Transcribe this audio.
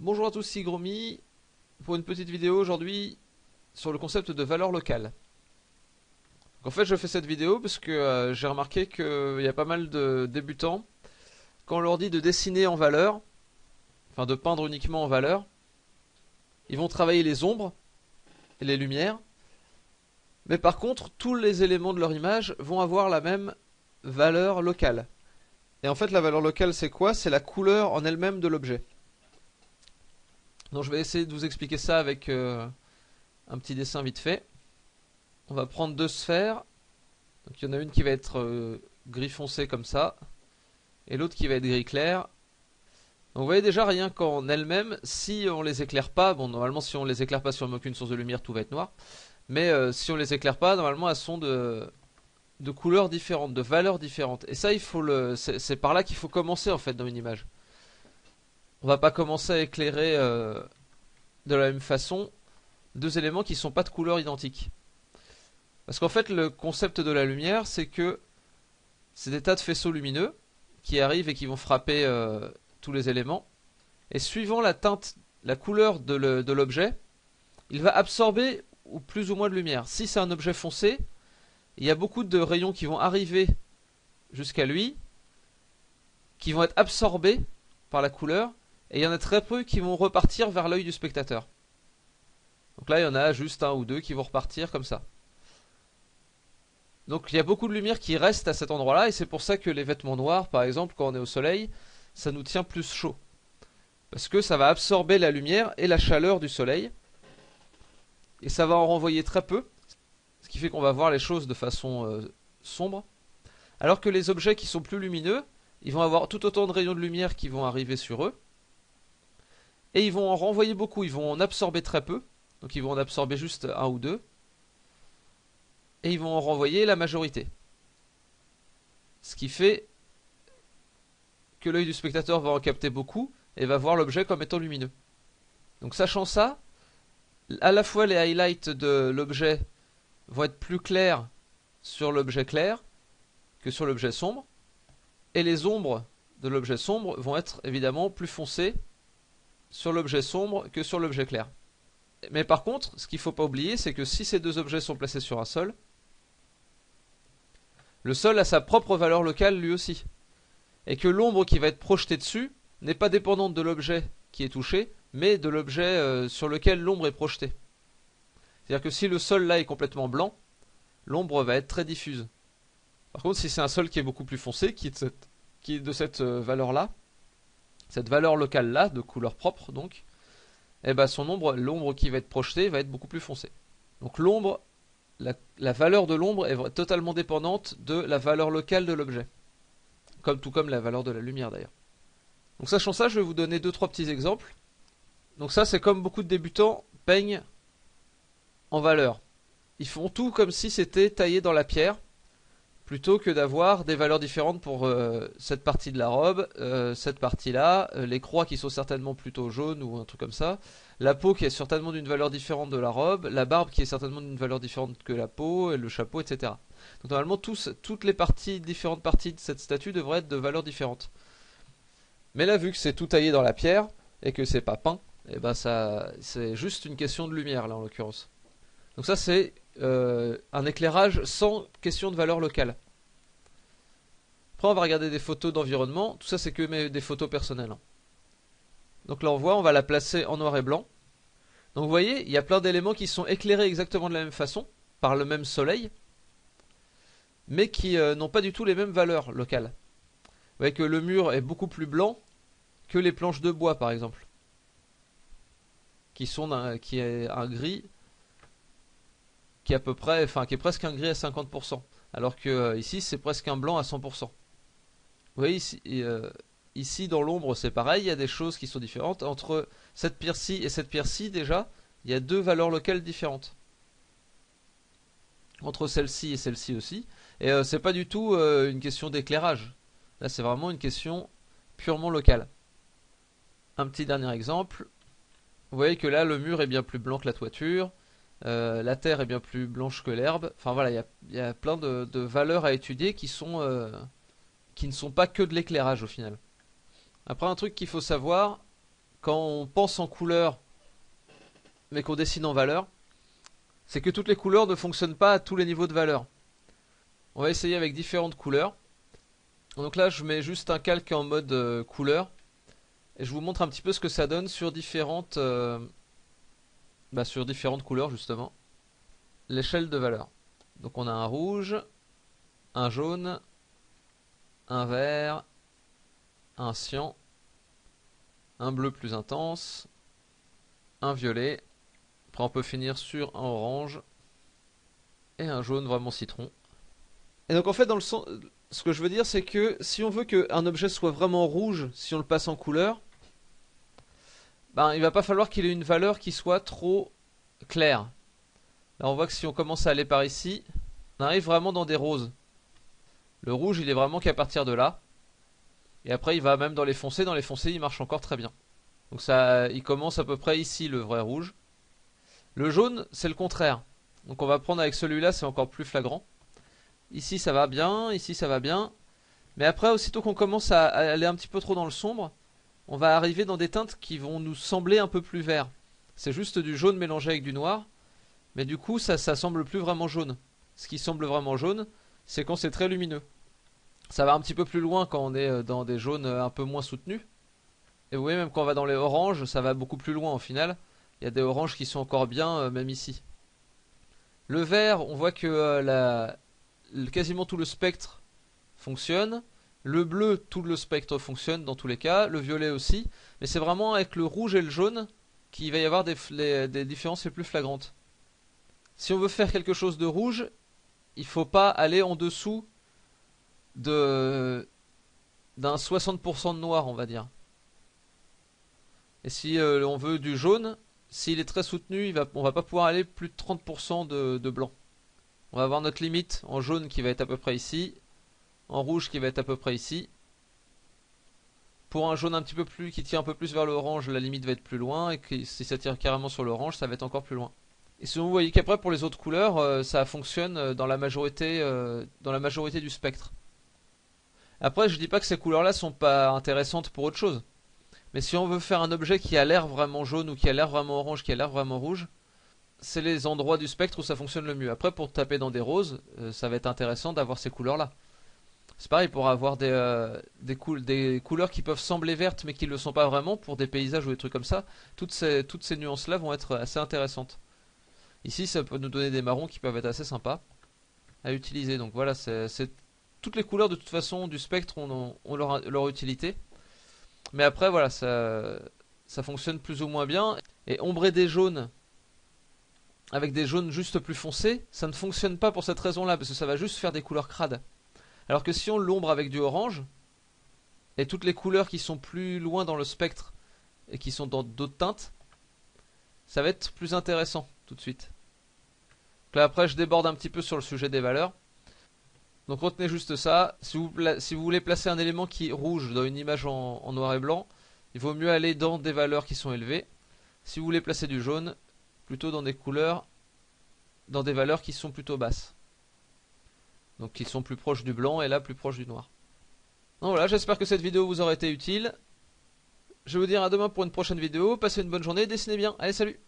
Bonjour à tous, c'est Gromy pour une petite vidéo aujourd'hui sur le concept de valeur locale. En fait, je fais cette vidéo parce que j'ai remarqué qu'il y a pas mal de débutants, quand on leur dit de dessiner en valeur, enfin de peindre uniquement en valeur, ils vont travailler les ombres et les lumières, mais par contre, tous les éléments de leur image vont avoir la même valeur locale. Et en fait, la valeur locale, c'est quoi? C'est la couleur en elle-même de l'objet. Donc je vais essayer de vous expliquer ça avec un petit dessin vite fait. On va prendre deux sphères. Donc il y en a une qui va être gris foncé comme ça, et l'autre qui va être gris clair. Donc vous voyez déjà rien qu'en elles-mêmes, si on les éclaire pas, bon normalement si on les éclaire pas, si on met aucune source de lumière, tout va être noir. Mais si on les éclaire pas, normalement elles sont de couleurs différentes, de valeurs différentes. Et ça, c'est par là qu'il faut commencer en fait dans une image. On va pas commencer à éclairer de la même façon deux éléments qui sont pas de couleurs identiques. Parce qu'en fait, le concept de la lumière, c'est que c'est des tas de faisceaux lumineux qui arrivent et qui vont frapper tous les éléments. Et suivant la teinte, la couleur de l'objet, il va absorber ou plus ou moins de lumière. Si c'est un objet foncé, il y a beaucoup de rayons qui vont arriver jusqu'à lui, qui vont être absorbés par la couleur, et il y en a très peu qui vont repartir vers l'œil du spectateur. Donc là, il y en a juste un ou deux qui vont repartir comme ça. Donc il y a beaucoup de lumière qui reste à cet endroit-là, et c'est pour ça que les vêtements noirs, par exemple, quand on est au soleil, ça nous tient plus chaud. Parce que ça va absorber la lumière et la chaleur du soleil, et ça va en renvoyer très peu, ce qui fait qu'on va voir les choses de façon sombre. Alors que les objets qui sont plus lumineux, ils vont avoir tout autant de rayons de lumière qui vont arriver sur eux, et ils vont en renvoyer beaucoup, ils vont en absorber très peu, donc ils vont en absorber juste un ou deux, et ils vont en renvoyer la majorité. Ce qui fait que l'œil du spectateur va en capter beaucoup et va voir l'objet comme étant lumineux. Donc sachant ça, à la fois les highlights de l'objet vont être plus clairs sur l'objet clair que sur l'objet sombre, et les ombres de l'objet sombre vont être évidemment plus foncées sur l'objet sombre que sur l'objet clair. Mais par contre, ce qu'il ne faut pas oublier, c'est que si ces deux objets sont placés sur un sol, le sol a sa propre valeur locale lui aussi. Et que l'ombre qui va être projetée dessus n'est pas dépendante de l'objet qui est touché, mais de l'objet sur lequel l'ombre est projetée. C'est-à-dire que si le sol là est complètement blanc, l'ombre va être très diffuse. Par contre, si c'est un sol qui est beaucoup plus foncé, qui est de cette valeur-là, cette valeur locale-là, de couleur propre donc, eh ben l'ombre qui va être projetée va être beaucoup plus foncée. Donc l'ombre, la valeur de l'ombre est totalement dépendante de la valeur locale de l'objet. Tout comme la valeur de la lumière d'ailleurs. Donc sachant ça, je vais vous donner 2-3 petits exemples. Donc ça, c'est comme beaucoup de débutants peignent en valeur. Ils font tout comme si c'était taillé dans la pierre, plutôt que d'avoir des valeurs différentes pour cette partie de la robe, cette partie-là, les croix qui sont certainement plutôt jaunes ou un truc comme ça, la peau qui est certainement d'une valeur différente de la robe, la barbe qui est certainement d'une valeur différente que la peau, et le chapeau, etc. Donc normalement, toutes les différentes parties de cette statue devraient être de valeurs différentes. Mais là, vu que c'est tout taillé dans la pierre et que c'est pas peint, et ben c'est juste une question de lumière là en l'occurrence. Donc ça c'est un éclairage sans question de valeur locale. Après on va regarder des photos d'environnement, tout ça c'est que des photos personnelles. Donc là on voit, on va la placer en noir et blanc. Donc vous voyez, il y a plein d'éléments qui sont éclairés exactement de la même façon, par le même soleil, mais qui n'ont pas du tout les mêmes valeurs locales. Vous voyez que le mur est beaucoup plus blanc que les planches de bois par exemple, qui est un gris qui est à peu près, enfin qui est presque un gris à 50%, alors que ici c'est presque un blanc à 100%. Vous voyez ici dans l'ombre c'est pareil, il y a des choses qui sont différentes entre cette pierre-ci et cette pierre-ci. Déjà il y a deux valeurs locales différentes entre celle-ci et celle-ci aussi, et c'est pas du tout une question d'éclairage. Là c'est vraiment une question purement locale. Un petit dernier exemple. Vous voyez que là le mur est bien plus blanc que la toiture, la terre est bien plus blanche que l'herbe. Enfin voilà, il y a plein de valeurs à étudier qui ne sont pas que de l'éclairage au final. Après un truc qu'il faut savoir, quand on pense en couleur, mais qu'on dessine en valeur, c'est que toutes les couleurs ne fonctionnent pas à tous les niveaux de valeur. On va essayer avec différentes couleurs. Donc là, je mets juste un calque en mode couleur. Et je vous montre un petit peu ce que ça donne sur différentes couleurs, justement. L'échelle de valeur. Donc on a un rouge, un jaune, un vert, un cyan, un bleu plus intense, un violet. Après on peut finir sur un orange et un jaune vraiment citron. Et donc en fait ce que je veux dire c'est que si on veut qu'un objet soit vraiment rouge, si on le passe en couleur, ben, il va pas falloir qu'il ait une valeur qui soit trop claire. Là on voit que si on commence à aller par ici, on arrive vraiment dans des roses. Le rouge il est vraiment qu'à partir de là. Et après il va même dans les foncés il marche encore très bien. Donc ça, il commence à peu près ici le vrai rouge. Le jaune c'est le contraire. Donc on va prendre avec celui-là, c'est encore plus flagrant. Ici ça va bien, ici ça va bien. Mais après aussitôt qu'on commence à aller un petit peu trop dans le sombre, on va arriver dans des teintes qui vont nous sembler un peu plus vert. C'est juste du jaune mélangé avec du noir. Mais du coup ça semble plus vraiment jaune. Ce qui semble vraiment jaune, c'est quand c'est très lumineux. Ça va un petit peu plus loin quand on est dans des jaunes un peu moins soutenus. Et vous voyez même quand on va dans les oranges, ça va beaucoup plus loin au final. Il y a des oranges qui sont encore bien, même ici. Le vert, on voit que quasiment tout le spectre fonctionne. Le bleu, tout le spectre fonctionne dans tous les cas. Le violet aussi. Mais c'est vraiment avec le rouge et le jaune qu'il va y avoir des différences les plus flagrantes. Si on veut faire quelque chose de rouge, il ne faut pas aller en dessous d'un 60% de noir, on va dire. Et si on veut du jaune, s'il est très soutenu, on va pas pouvoir aller plus de 30% de blanc. On va avoir notre limite en jaune qui va être à peu près ici, en rouge qui va être à peu près ici. Pour un jaune un petit peu plus qui tire un peu plus vers l'orange, la limite va être plus loin, et que si ça tire carrément sur l'orange, ça va être encore plus loin. Et sinon vous voyez qu'après pour les autres couleurs, ça fonctionne dans la majorité du spectre. Après je dis pas que ces couleurs là sont pas intéressantes pour autre chose. Mais si on veut faire un objet qui a l'air vraiment jaune ou qui a l'air vraiment orange, qui a l'air vraiment rouge, c'est les endroits du spectre où ça fonctionne le mieux. Après pour taper dans des roses, ça va être intéressant d'avoir ces couleurs là. C'est pareil pour avoir des couleurs qui peuvent sembler vertes mais qui ne le sont pas vraiment pour des paysages ou des trucs comme ça. Toutes ces nuances là vont être assez intéressantes. Ici ça peut nous donner des marrons qui peuvent être assez sympas à utiliser. Donc voilà, toutes les couleurs de toute façon du spectre ont leur utilité. Mais après voilà, ça fonctionne plus ou moins bien. Et ombrer des jaunes avec des jaunes juste plus foncés, ça ne fonctionne pas pour cette raison là, parce que ça va juste faire des couleurs crades. Alors que si on l'ombre avec du orange, et toutes les couleurs qui sont plus loin dans le spectre et qui sont dans d'autres teintes, ça va être plus intéressant tout de suite. Donc là après je déborde un petit peu sur le sujet des valeurs. Donc retenez juste ça, si vous voulez placer un élément qui est rouge dans une image en noir et blanc, il vaut mieux aller dans des valeurs qui sont élevées. Si vous voulez placer du jaune, plutôt dans des couleurs, dans des valeurs qui sont plutôt basses. Donc qui sont plus proches du blanc et là plus proches du noir. Donc voilà, j'espère que cette vidéo vous aura été utile. Je vais vous dire à demain pour une prochaine vidéo, passez une bonne journée, dessinez bien, allez salut!